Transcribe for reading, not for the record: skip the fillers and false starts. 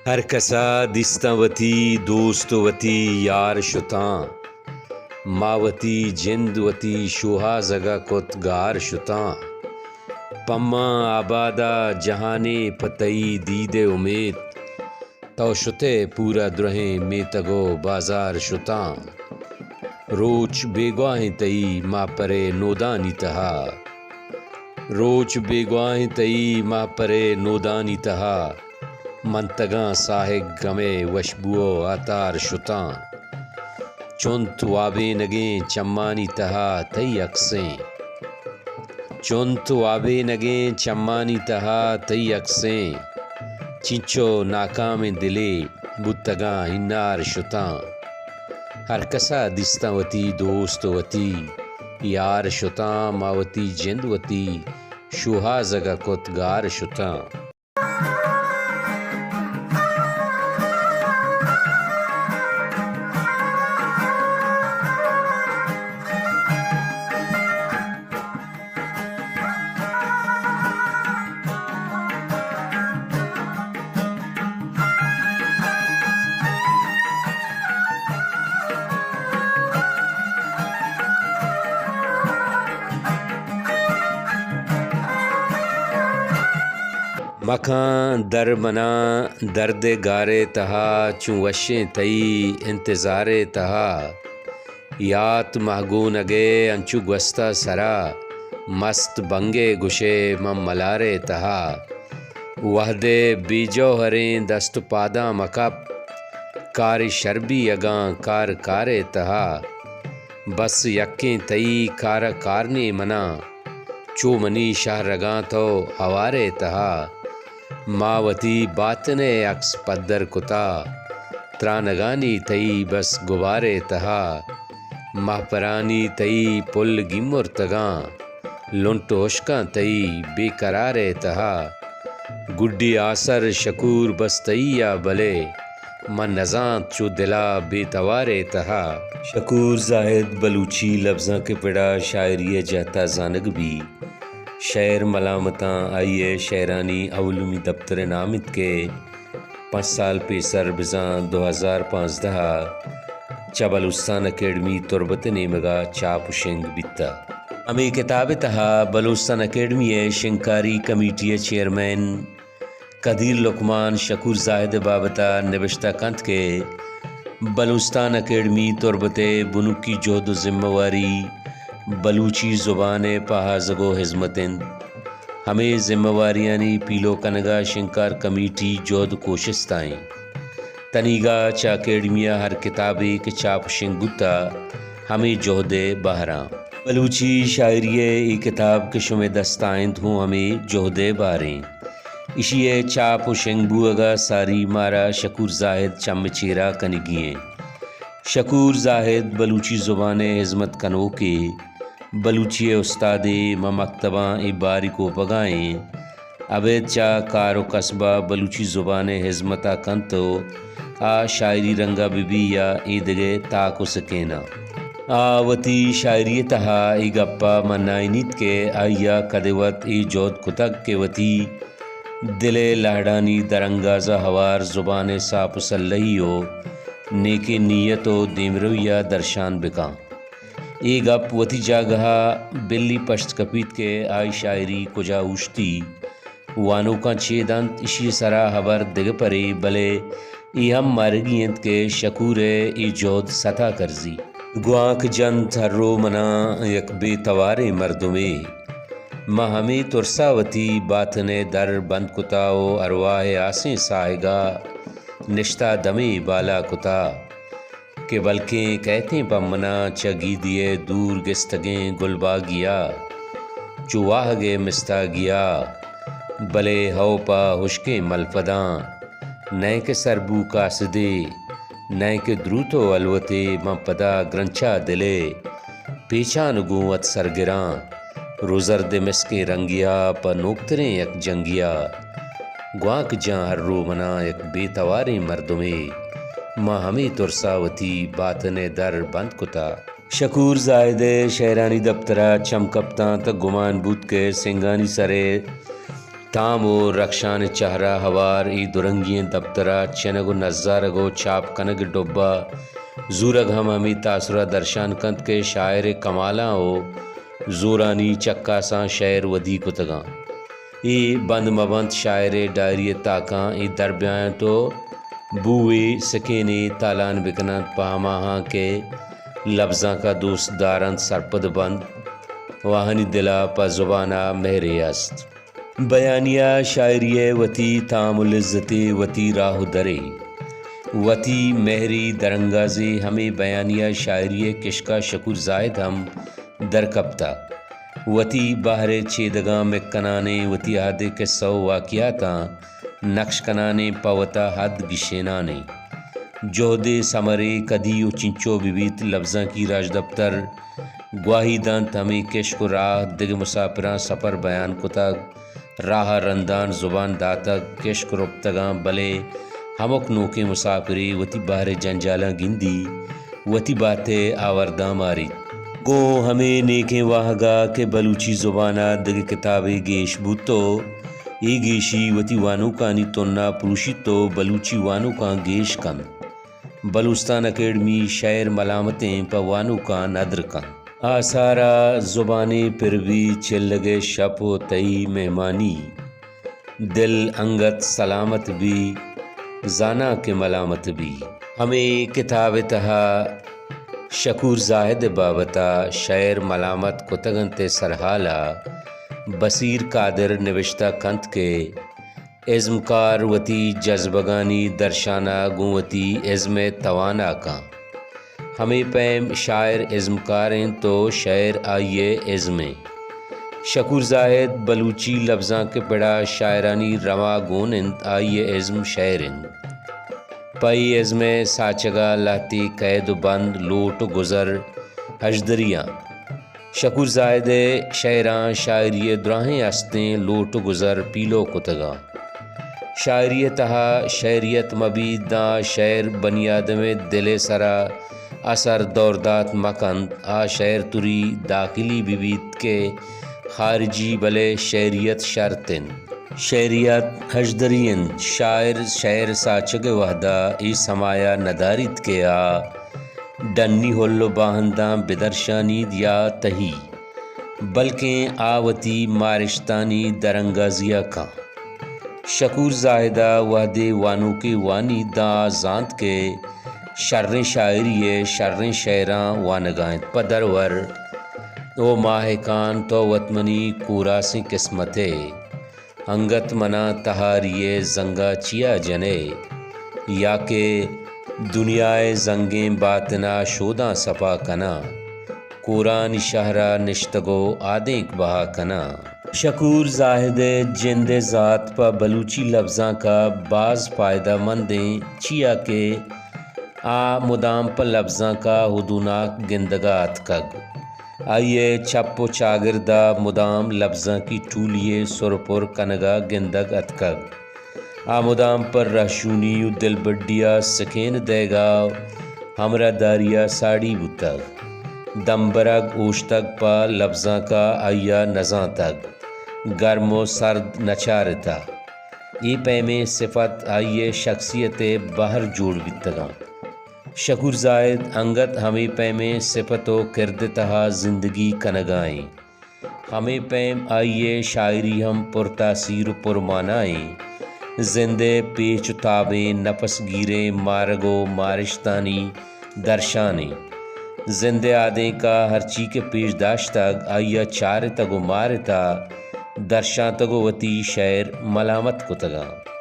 ہر کسا دستاں وتی دوست وتی یار شتاں، ماوتی جند وتی شوہا زگا کت گار شتاں، پما آبادا جہانے پتئی دید امید، تو شتے پورا درہیں میں تگو بازار شتاں، روچ بیگواہیں تئی ماں پرے نودانی تہا، روچ بیگواہیں تئی ماں پرے نودانی تہا، منتگاں ساہگ گمے وشبو آتار شتاں، چونت وابے نگیں چمانی تہا تئی اکسیں، چونت وابے نگیں چمانی تہا تئی اکسیں، چنچو ناکام دلے بتگاں ہنار شتاں، ہر کسا دستاں وتی دوست وتی یار شتاں، ماوتی جند وتی شوہا زگا کت گار شتاں۔ مکھاں در منا درد گارے تہا، چوں وشیں تئی انتظارے تہا، یات مہگو نگے انچو گوستہ سرا، مست بنگے گشے من ملارے تہا، وحدے بی جوہریں دست پاداں مکپ، کار شربی اگاں کار کارے تہا، بس یکیں تئی کارہ کارنے منا، چو منی شاہ رگاں تو ہوارے تہا، ماوتی باطنے عکس پدر کتا، ترانگانی تئی بس گبارے تہا، ماہ پرانی تئی پل گمر تگاں، لنٹ ہوشکاں تئی بے قرارے تہا، گڈی آسر شکور بس تئی یا بلے، من نزانت چو دلا بے توارے تہا۔ شکور زاہد بلوچی لفظاں کے پڑا شاعری جہتا زانگ بھی، شعر ملامتاں آئیے شعرانی اولمی دفتر نامت کے 5 سال پیسر بزاں 2015 چا بلوچستان اکیڈمی تربت نیمگا چاپ شنگ بیتا۔ ہمیں کتاب تہا بلوچستان اکیڈمی شنکاری کمیٹی چیئرمین قدیر لقمان شکور زاہد بابتا نوشتہ کنت کے بلوچستان اکیڈمی تربت بنوکی جہد و ذمہ واری بلوچی زبان پہازگو حزمتن، ہمیں ذمہ واریانی پیلو کنگا شنکار کمیٹی جہد کوشستائیں تنیگا چا اکیڈمیا ہر کتابی کے چاپ شنگ بتا، ہمیں جہد بہراں بلوچی شاعری ای کتاب کے شمع دستائند ہوں، ہمیں جہد باریں اشیے چاپ و شنگ بوگا ساری مارا شکور زاہد چم چیرا کنگییں۔ شکور زاہد بلوچی زبان حزمت کنو کے بلوچی استاد مکتباں ای باریکو پگائیں، ابید چا کار و قصبہ بلوچی زبان حزمتا کنتو آ شاعری رنگا بھی یا ایدگے تاکو سکینہ، وتی شاعری تہا ای گپا منائنیت کے آئیا کدوت ای جہد کتگ کے وتی دلے لاہڑانی درنگازہ ہوار زبان صاف سلہی ہو نیک نیت و دیمرویہ درشان بکاں، ای گپ وتی جاگہا بلی پشت کپیت کے آئی شاعری کجا اوشتی وانوکاں چیدانت اشی سرا خبر دگ پرے، بلے ای ہم مارگینت کے شکور ای جہد ستا کرزی گوانک جنت ہر رو منا یک بے توارے مردمے، ماں ہمیں ترساوتی باطنے در بند کتا و ارواح آسیں ساہگا نشتہ دمے بالا کتا، کہ بلکہ کہتے پمنا چگی دیے دور گستگیں گل باگیا، چو واہ گے مستا گیا، بلے ہو پا ہشکیں ملفداں، نئے کے سربو کاسدے نئے کے دروتو الوتے، من پدا گرنچا دلے پیچان گوت سرگراں، روزرد مسکے رنگیا پا نوکتریں یک جنگیا، گوانک جاں ہر رو منا یک بے توارے مردمے، ماں ہمیں ترساوتی باطنے در بند کتا۔ شکور زاہد شعرانی دفترہ چمکپتاں تا گمان بود کے سنگانی سرے تام و رخشان چہرہ ہوار ای درنگیں دبترا چنگ و نظارگو چاپ کنگ ڈبا زورگ ہمی تاثرہ درشان کند کے شاعر کمالاں و زورانی چکاساں شعر ودی کتگاں ای بند مبند شاعر ڈائری تاکاں ای دربیاں تو بوئے سکینے تالان بکنند پہماہاں کے لفظاں کا دوست دارند سرپد بند واہنی دلا پا زبانہ مہرے است بیانیہ شاعری وتی تام العزت وتی راہ درے وتی مہری درنگازی ہمیں بیانیہ شاعری کشکا شکر زائد ہم درکبتا وتی باہر چیدگاں میں کنانے وتی آدھے کے سو واقعاتاں نقش کنانے پاوتا حد گشینانے جوہدے سمرے کدی و چنچو بیت لفظاں کی راج دفتر گواہی دانت ہمیں کشک و راہ دگ مسافراں سفر بیان کتگ راہ رندان زبان داتگ کشک ربتگاں بلے ہمک نوکے مسافری وتی باہر جنجالاں گندی وتی باتے آورداں ماری گو ہمیں نیکیں واہگا کہ بلوچی زبانہ دگ کتابیں گیش بوتو ای گیشی وتی وانو کانی تننا پروشی تو بلوچی وانو کان گیش کن بلوستان اکیڈمی شعر ملامتیں پا وانو کان ادر کن آثارا زبانی پر بھی چلگے شپ و تئی مہمانی دل انگت سلامت بھی زانا کے ملامت بھی ہمیں کتاب تہا شکور زاہد بابتا شعر ملامت کتگنتے سرحالا بصیر قادر نوشتہ کنت کے عزمکار وتی جذبگانی درشانہ گوتی عزم توانا کا ہمیں پیم شاعر عزمکاریں تو شعر آئیے عزمیں شکور زاہد بلوچی لفظاں کے پڑا شاعرانی روا گونند آئیے عزم شعرند پائی عزم ساچگا لاتی قید و بند لوٹ و گزر ہجدریاں شکور زاہد شعراں شاعری دراہیں استیں لوٹ و گزر پیلو کتگا شاعری تہا شعریت مبید دا شعر بنی آدم دل سرا اثر دوردات مکند آ شعر تری داخلی بیت کے خارجی بلے شعریت شرطن شعریت ہجدرین شاعر شعر ساچگ وحدہ ای سمایا ندارت کے آ ڈنی ہلو باہنداں بدرشانید یا تہی بلکہ آوتی مارشتانی درنگازیہ کا شکور زاہدہ وحدے وانو کے وانی دا زانت کے شریں شاعری شریں شعراں وانگائیں پدرور او ماہکان تو وطمنی کوراسیں قسمتے انگت منا تہاریے زنگا چیا جنے یا کہ دنیائے زنگیں باطنا شوداں صفا کنا قرآن شہرہ نشتگو آدینک بہا کنا شکور زاہد جند ذات پا بلوچی لفظاں کا بعض فائدہ مندیں چیا کہ آ مدام پا لفظاں کا ہدوناک گندگات کگ آئیے چپ و چاگردہ مدام لفظاں کی ٹولیے سرپر کنگا گندگ اتکگ آ مدام پر رہشونی و دل بڈیا سکین دے گا ہمرا داریا ساڑی بتگ دمبرگ اوشتگ پا لفظاں کا آئیا نزاں تگ گرم و سرد نچارتا ای پیمیں صفت آئیے شخصیت باہر جوڑ بیتگاں شکور زاہد انگت ہمیں پیمیں صفت و کردتہا زندگی کنگائیں ہمیں پیم آئیے شاعری ہم پر تاثیر و پرمانائیں زندے پیچ تابیں نفس گیریں مارگو مارشتانی درشانیں زندے آدیں کا ہر چی کے پیش داشتگ آئیا چار تگو مارتا درشان تگو وتی شعر ملامت کتگاں